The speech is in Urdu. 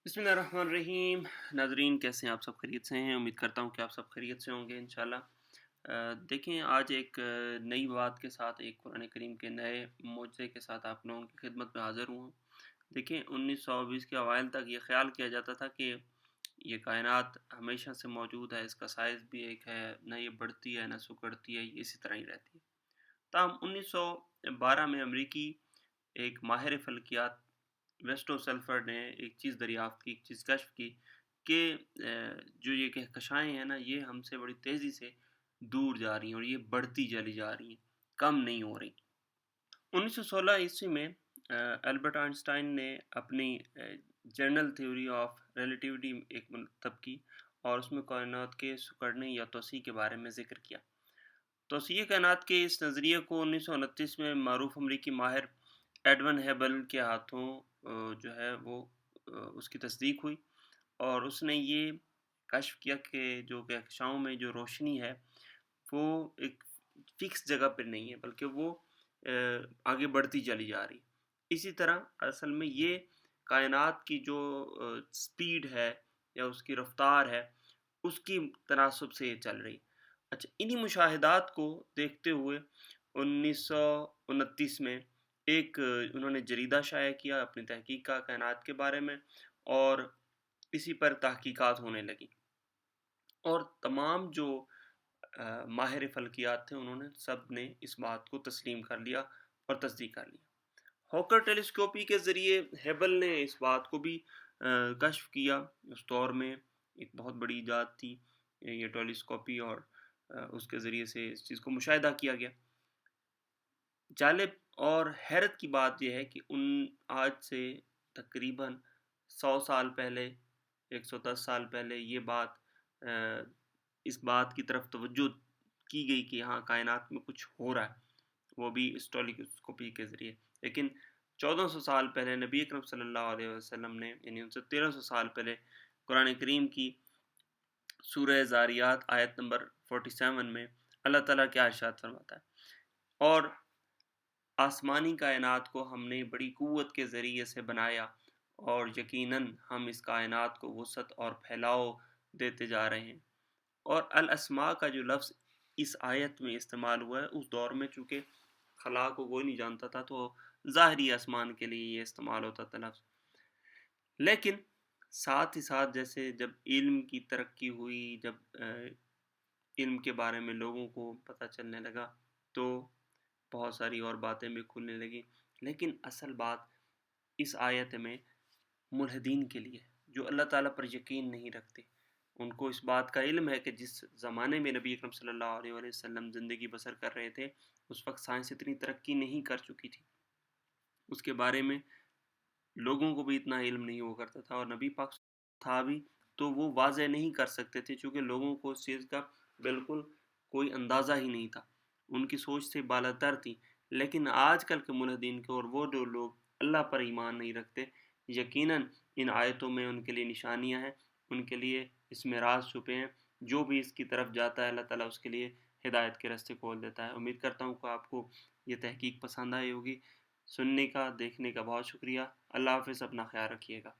بسم اللہ الرحمن الرحیم۔ ناظرین کیسے ہیں آپ؟ سب خیریت سے ہیں؟ امید کرتا ہوں کہ آپ سب خیریت سے ہوں گے انشاءاللہ۔ دیکھیں آج ایک نئی بات کے ساتھ، ایک قرآن کریم کے نئے معجزے کے ساتھ آپ لوگوں کی خدمت میں حاضر ہوں۔ دیکھیں 1920 کے اوائل تک یہ خیال کیا جاتا تھا کہ یہ کائنات ہمیشہ سے موجود ہے، اس کا سائز بھی ایک ہے، نہ یہ بڑھتی ہے نہ سکڑتی ہے، یہ اسی طرح ہی رہتی ہے۔ تاہم 1912 میں امریکی ایک ماہر فلکیات ویسٹو سلفر نے ایک چیز دریافت کی، ایک چیز کشف کی کہ جو یہ کہکشائیں ہیں نا، یہ ہم سے بڑی تیزی سے دور جا رہی ہیں اور یہ بڑھتی چلی جا رہی ہیں، کم نہیں ہو رہی۔ 1916 میں البرٹ آئنسٹائن نے اپنی جنرل تھیوری آف ریلیٹیوٹی ایک منتخب کی اور اس میں کائنات کے سکڑنے یا توسیع کے بارے میں ذکر کیا۔ توسیع کائنات کے اس نظریے کو 1929 میں معروف امریکی ماہر ایڈون ہیبل کے ہاتھوں جو ہے وہ اس کی تصدیق ہوئی، اور اس نے یہ کشف کیا کہ جو کہکشاؤں میں جو روشنی ہے وہ ایک فکس جگہ پہ نہیں ہے، بلکہ وہ آگے بڑھتی چلی جا رہی۔ اسی طرح اصل میں یہ کائنات کی جو سپیڈ ہے یا اس کی رفتار ہے، اس کی تناسب سے یہ چل رہی۔ اچھا، انہی مشاہدات کو دیکھتے ہوئے 1929 میں ایک انہوں نے جریدہ شائع کیا اپنی تحقیق کا کائنات کے بارے میں، اور اسی پر تحقیقات ہونے لگی، اور تمام جو ماہر فلکیات تھے انہوں نے سب نے اس بات کو تسلیم کر لیا اور تصدیق کر لیا۔ ہوکر ٹیلیسکوپی کے ذریعے ہیبل نے اس بات کو بھی کشف کیا۔ اس دور میں ایک بہت بڑی ایجاد تھی یہ ٹیلیسکوپی، اور اس کے ذریعے سے اس چیز کو مشاہدہ کیا گیا۔ جالب اور حیرت کی بات یہ ہے کہ آج سے تقریباً 100 سال پہلے، 110 سال پہلے یہ بات اس بات کی طرف توجہ کی گئی کہ ہاں کائنات میں کچھ ہو رہا ہے، وہ بھی اس ٹیلیسکوپی کے ذریعے۔ لیکن 1400 سال پہلے نبی اکرم صلی اللہ علیہ وسلم نے، یعنی ان سے 1300 سال پہلے، قرآن کریم کی سورہ زاریات آیت نمبر 47 میں اللہ تعالیٰ کیا ارشاد فرماتا ہے؟ اور آسمانی کائنات کو ہم نے بڑی قوت کے ذریعے سے بنایا، اور یقیناً ہم اس کائنات کو وسعت اور پھیلاؤ دیتے جا رہے ہیں۔ اور الاسماء کا جو لفظ اس آیت میں استعمال ہوا ہے، اس دور میں چونکہ خلا کو کوئی نہیں جانتا تھا، تو ظاہری آسمان کے لیے یہ استعمال ہوتا تھا لفظ۔ لیکن ساتھ ہی ساتھ جیسے جب علم کی ترقی ہوئی، جب علم کے بارے میں لوگوں کو پتہ چلنے لگا، تو بہت ساری اور باتیں بھی کھلنے لگی۔ لیکن اصل بات اس آیت میں ملحدین کے لیے، جو اللہ تعالیٰ پر یقین نہیں رکھتے، ان کو اس بات کا علم ہے کہ جس زمانے میں نبی اکرم صلی اللہ علیہ وسلم زندگی بسر کر رہے تھے، اس وقت سائنس اتنی ترقی نہیں کر چکی تھی، اس کے بارے میں لوگوں کو بھی اتنا علم نہیں ہوا کرتا تھا، اور نبی پاک تھا بھی تو وہ واضح نہیں کر سکتے تھے، چونکہ لوگوں کو اس چیز کا بالکل کوئی اندازہ ہی نہیں تھا، ان کی سوچ سے بالاتر تھی۔ لیکن آج کل کے ملحدین کو، اور وہ جو لوگ اللہ پر ایمان نہیں رکھتے، یقیناً ان آیتوں میں ان کے لیے نشانیاں ہیں، ان کے لیے اس میں راز چھپے ہیں۔ جو بھی اس کی طرف جاتا ہے اللہ تعالیٰ اس کے لیے ہدایت کے راستے کھول دیتا ہے۔ امید کرتا ہوں کہ آپ کو یہ تحقیق پسند آئی ہوگی۔ سننے کا، دیکھنے کا بہت شکریہ۔ اللہ حافظ، اپنا خیال رکھیے گا۔